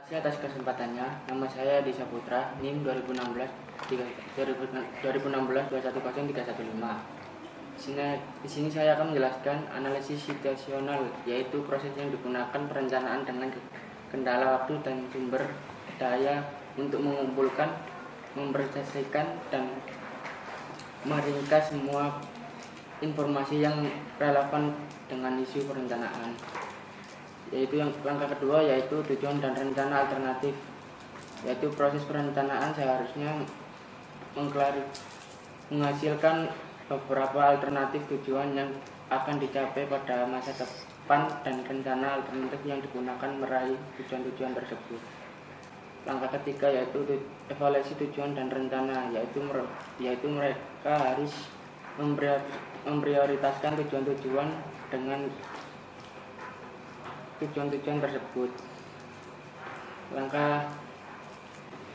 Terima kasih atas kesempatannya. Nama saya Disa Putra, NIM 2016-2103115. Di sini saya akan menjelaskan analisis situasional, yaitu proses yang digunakan perencanaan dengan kendala waktu dan sumber daya untuk mengumpulkan, mempresentasikan, dan meringkas semua informasi yang relevan dengan isu perencanaan. Yaitu yang langkah kedua, yaitu tujuan dan rencana alternatif, yaitu proses perencanaan seharusnya menghasilkan beberapa alternatif tujuan yang akan dicapai pada masa depan dan rencana alternatif yang digunakan meraih tujuan-tujuan tersebut. Langkah ketiga yaitu evaluasi tujuan dan rencana, yaitu mereka harus memprioritaskan tujuan-tujuan dengan tujuan-tujuan tersebut. Langkah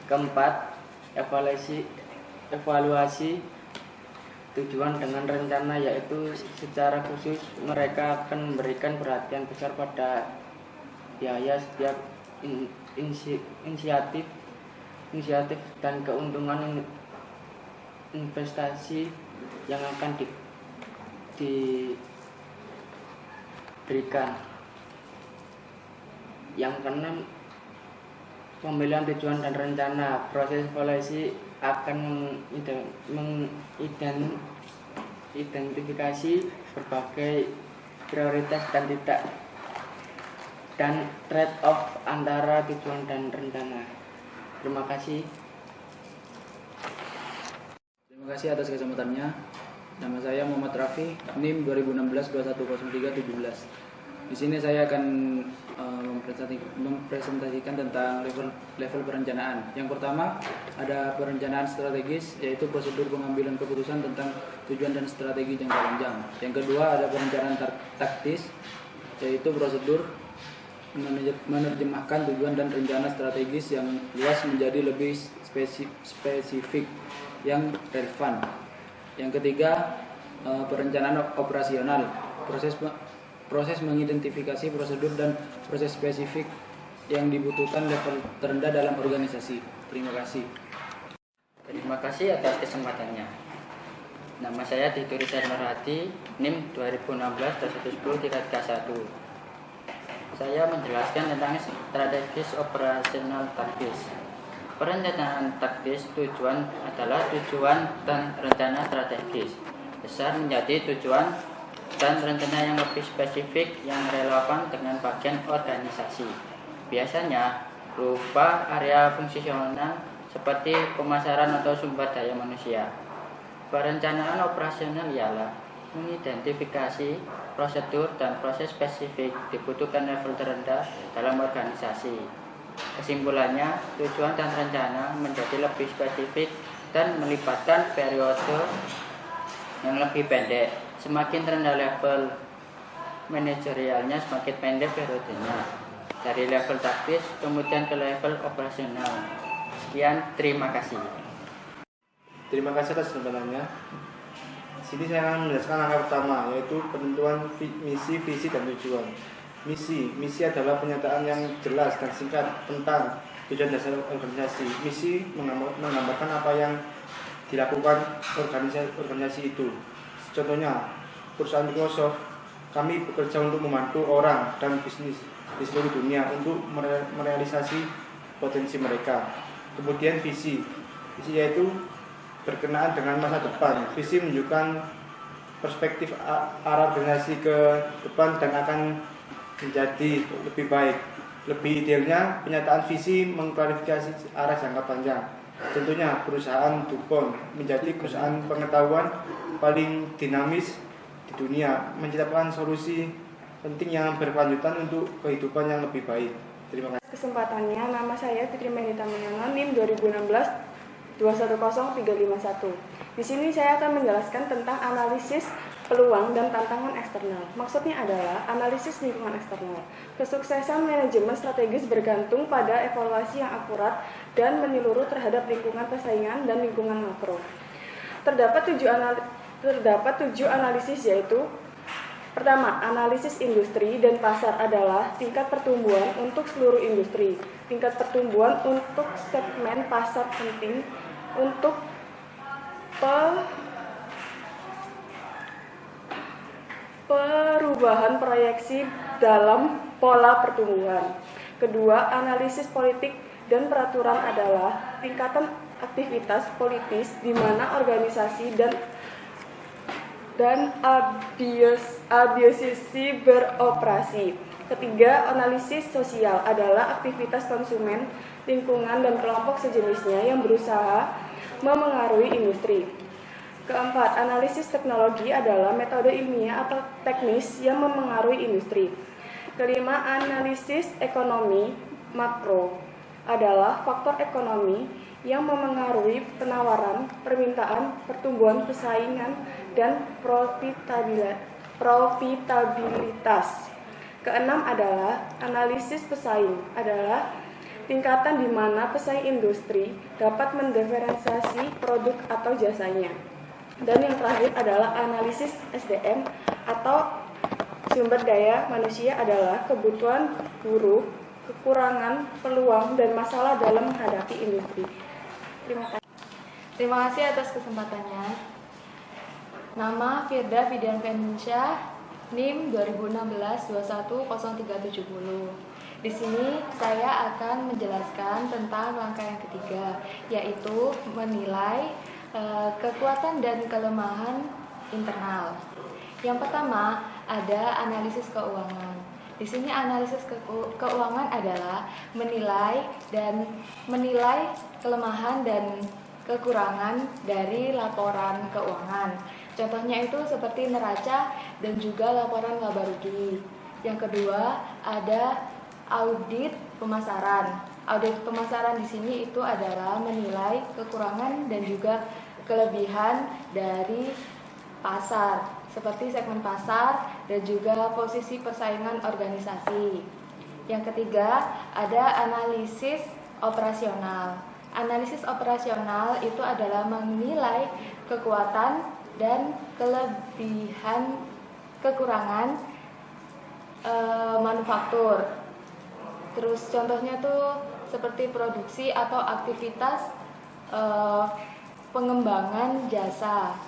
keempat, evaluasi tujuan dengan rencana, yaitu secara khusus mereka akan memberikan perhatian besar pada biaya setiap inisiatif dan keuntungan investasi yang akan diberikan. Yang keenam, pemilihan tujuan dan rencana. Proses evaluasi akan mengidentifikasi berbagai prioritas dan trade-off antara tujuan dan rencana. Terima kasih. Terima kasih atas kesempatannya. Nama saya Muhammad Rafi, NIM 2016-2103117. Di sini saya akan mempresentasikan tentang level perencanaan. Yang pertama ada perencanaan strategis, yaitu prosedur pengambilan keputusan tentang tujuan dan strategi jangka panjang. Yang kedua ada perencanaan taktis, yaitu prosedur menerjemahkan tujuan dan rencana strategis yang luas menjadi lebih spesifik yang relevan. Yang ketiga perencanaan operasional, proses mengidentifikasi prosedur dan proses spesifik yang dibutuhkan level terendah dalam organisasi. Terima kasih. Terima kasih atas kesempatannya. Nama saya Tituri Sarmarhati, NIM 2016-21031. Saya menjelaskan tentang strategis operasional taktis. Perencanaan taktis tujuan adalah tujuan dan rencana strategis besar menjadi tujuan dan rencana yang lebih spesifik yang relevan dengan bagian organisasi. Biasanya berupa area fungsional seperti pemasaran atau sumber daya manusia. Perencanaan operasional ialah mengidentifikasi prosedur dan proses spesifik dibutuhkan level terendah dalam organisasi. Kesimpulannya, tujuan dan rencana menjadi lebih spesifik dan melibatkan periode yang lebih pendek. Semakin rendah level manajerialnya, semakin pendek periodenya. Dari level taktis kemudian ke level operasional. Sekian, terima kasih. Terima kasih atas kesempatannya. Di sini saya akan menjelaskan langkah pertama, yaitu penentuan misi, visi, dan tujuan. Misi adalah pernyataan yang jelas dan singkat tentang tujuan dasar organisasi. Misi menggambarkan apa yang dilakukan organisasi itu. Contohnya, perusahaan Microsoft, kami bekerja untuk membantu orang dan bisnis di seluruh dunia untuk merealisasi potensi mereka. Kemudian visi yaitu berkenaan dengan masa depan. Visi menunjukkan perspektif arah organisasi ke depan dan akan menjadi lebih baik. Lebih idealnya, penyataan visi mengklarifikasi arah jangka panjang. Contohnya, perusahaan DuPont menjadi perusahaan pengetahuan paling dinamis di dunia, menciptakan solusi penting yang berkelanjutan untuk kehidupan yang lebih baik. Terima kasih. Kesempatannya, nama saya Fitri Mehnita Menyono, NIM 2016-2103151. Di sini saya akan menjelaskan tentang analisis peluang dan tantangan eksternal. Maksudnya adalah analisis lingkungan eksternal. Kesuksesan manajemen strategis bergantung pada evaluasi yang akurat dan menyeluruh terhadap lingkungan persaingan dan lingkungan makro. Terdapat 7 analisis, yaitu Pertama, analisis industri dan pasar adalah tingkat pertumbuhan untuk seluruh industri, tingkat pertumbuhan untuk segmen pasar penting untuk perubahan proyeksi dalam pola pertumbuhan. Kedua, analisis politik dan peraturan adalah tingkatan aktivitas politis di mana organisasi dan abiosisi beroperasi. Ketiga, analisis sosial adalah aktivitas konsumen, lingkungan, dan kelompok sejenisnya yang berusaha memengaruhi industri. Keempat, analisis teknologi adalah metode ilmiah atau teknis yang memengaruhi industri. Kelima, analisis ekonomi makro adalah faktor ekonomi yang memengaruhi penawaran, permintaan, pertumbuhan persaingan, dan profitabilitas. Keenam adalah analisis pesaing adalah tingkatan di mana pesaing industri dapat mendiferensiasi produk atau jasanya. Dan yang terakhir adalah analisis SDM atau sumber daya manusia adalah kebutuhan guru, kekurangan, peluang, dan masalah dalam menghadapi industri. Terima kasih atas kesempatannya. Nama Firda Fidiansyah, NIM 2016-210370. Di sini saya akan menjelaskan tentang langkah yang ketiga, yaitu menilai kekuatan dan kelemahan internal. Yang pertama ada analisis keuangan. Di sini analisis keuangan adalah menilai kelemahan dan kekurangan dari laporan keuangan. Contohnya itu seperti neraca dan juga laporan laba rugi. Yang kedua ada audit pemasaran. Audit pemasaran di sini itu adalah menilai kekurangan dan juga kelebihan dari pasar, seperti segmen pasar dan juga posisi persaingan organisasi. Yang ketiga, ada analisis operasional. Analisis operasional itu adalah menilai kekuatan dan kelebihan kekurangan manufaktur. Terus contohnya tuh seperti produksi atau aktivitas pengembangan jasa.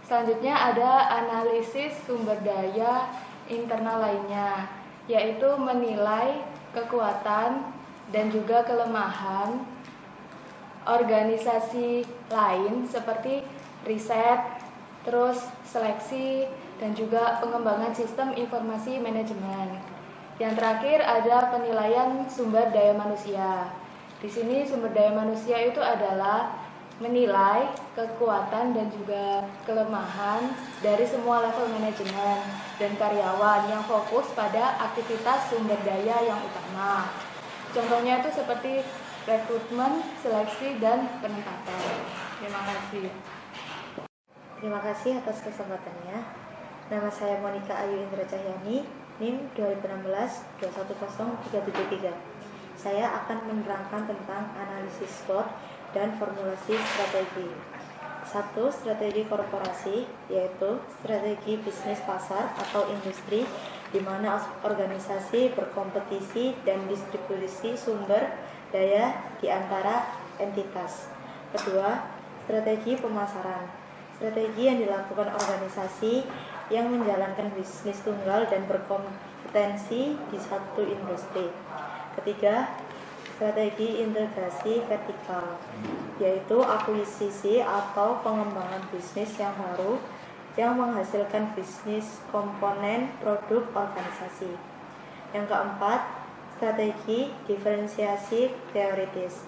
Selanjutnya ada analisis sumber daya internal lainnya, yaitu menilai kekuatan dan juga kelemahan organisasi lain seperti riset, terus seleksi, dan juga pengembangan sistem informasi manajemen. Yang terakhir ada penilaian sumber daya manusia. Di sini sumber daya manusia itu adalah menilai kekuatan dan juga kelemahan dari semua level manajemen dan karyawan yang fokus pada aktivitas sumber daya yang utama. Contohnya itu seperti rekrutmen, seleksi, dan penempatan. Terima kasih. Terima kasih atas kesempatannya. Nama saya Monica Ayu Indra Cahyani, NIM 2016-210373. Saya akan menerangkan tentang analisis SWOT dan formulasi strategi. 1. Strategi korporasi, yaitu strategi bisnis pasar atau industri, di mana organisasi berkompetisi dan distribusi sumber daya di antara entitas. Kedua, strategi pemasaran. Strategi yang dilakukan organisasi yang menjalankan bisnis tunggal dan berkompetensi di satu industri. Ketiga, strategi integrasi vertikal, yaitu akuisisi atau pengembangan bisnis yang baru yang menghasilkan bisnis komponen produk organisasi. Yang keempat, strategi diferensiasi teoritis.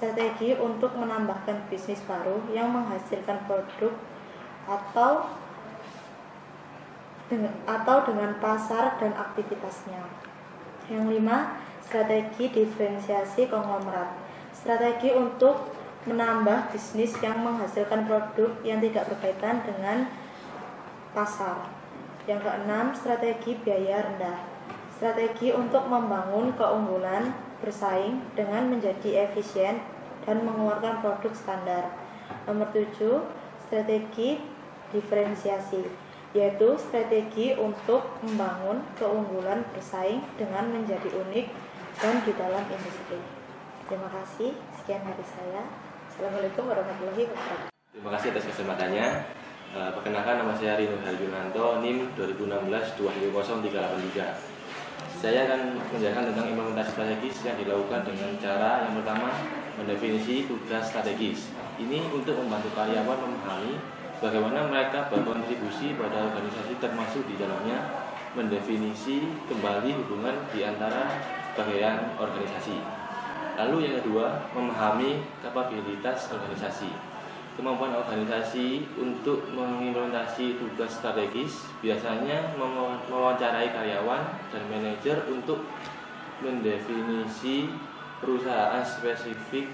Strategi untuk menambahkan bisnis baru yang menghasilkan produk atau dengan pasar dan aktivitasnya. Yang lima, strategi diferensiasi konglomerat. Strategi untuk menambah bisnis yang menghasilkan produk yang tidak berkaitan dengan pasar. Yang keenam, strategi biaya rendah. Strategi untuk membangun keunggulan bersaing dengan menjadi efisien dan mengeluarkan produk standar. Nomor 7, strategi diferensiasi. yaitu strategi untuk membangun keunggulan bersaing dengan menjadi unik dan di dalam industri. Terima kasih, sekian dari saya. Assalamualaikum warahmatullahi wabarakatuh. Terima kasih atas kesempatannya. Perkenalkan, nama saya Rino Harjunanto, NIM 2016-210-383. Saya akan menjelaskan tentang implementasi strategis yang dilakukan dengan cara yang pertama, mendefinisi tugas strategis. Ini untuk membantu karyawan memahami bagaimana mereka berkontribusi pada organisasi, termasuk di dalamnya mendefinisi kembali hubungan di antara bagian organisasi. Lalu yang kedua, memahami kapabilitas organisasi. Kemampuan organisasi untuk mengimplementasi tugas strategis biasanya mewawancarai karyawan dan manajer untuk mendefinisi perusahaan spesifik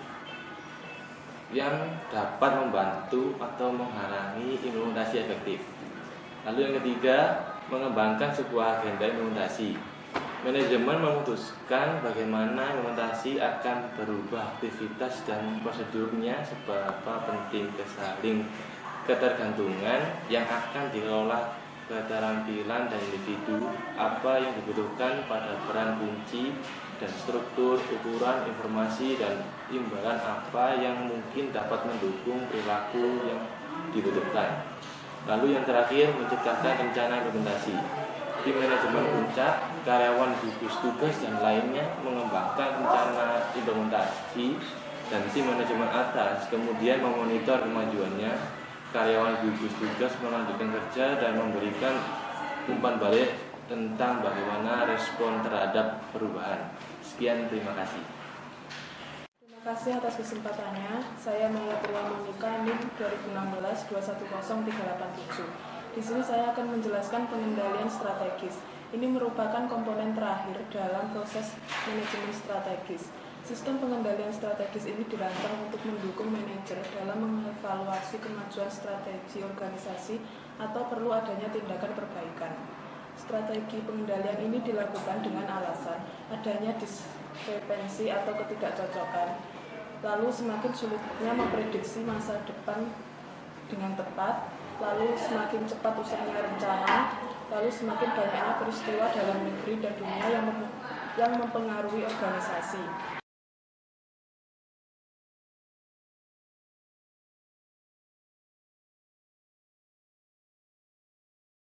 yang dapat membantu atau menghalangi implementasi efektif. Lalu yang ketiga, mengembangkan sebuah agenda implementasi. Manajemen memutuskan bagaimana implementasi akan berubah aktivitas dan prosedurnya, seberapa penting saling ketergantungan yang akan dikelola, keterampilan dan individu, apa yang dibutuhkan pada peran kunci dan struktur, ukuran informasi dan imbalan apa yang mungkin dapat mendukung perilaku yang dibutuhkan. Lalu yang terakhir, menciptakan rencana implementasi. Tim manajemen puncak, karyawan gugus tugas dan lainnya mengembangkan rencana implementasi, dan tim manajemen atas kemudian memonitor kemajuannya. Karyawan gugus tugas melanjutkan kerja dan memberikan umpan balik tentang bagaimana respon terhadap perubahan. Sekian, terima kasih. Terima kasih atas kesempatannya. Saya Maya Purwa Monika, NIM 2016-210-387. Di sini saya akan menjelaskan pengendalian strategis. Ini merupakan komponen terakhir dalam proses manajemen strategis. Sistem pengendalian strategis ini dirancang untuk mendukung manajer dalam mengevaluasi kemajuan strategi organisasi atau perlu adanya tindakan perbaikan. Strategi pengendalian ini dilakukan dengan alasan adanya diskrepensi atau ketidakcocokan. Lalu semakin sulitnya memprediksi masa depan dengan tepat, lalu semakin cepat usahanya rencana, lalu semakin banyaknya peristiwa dalam negeri dan dunia yang mempengaruhi organisasi.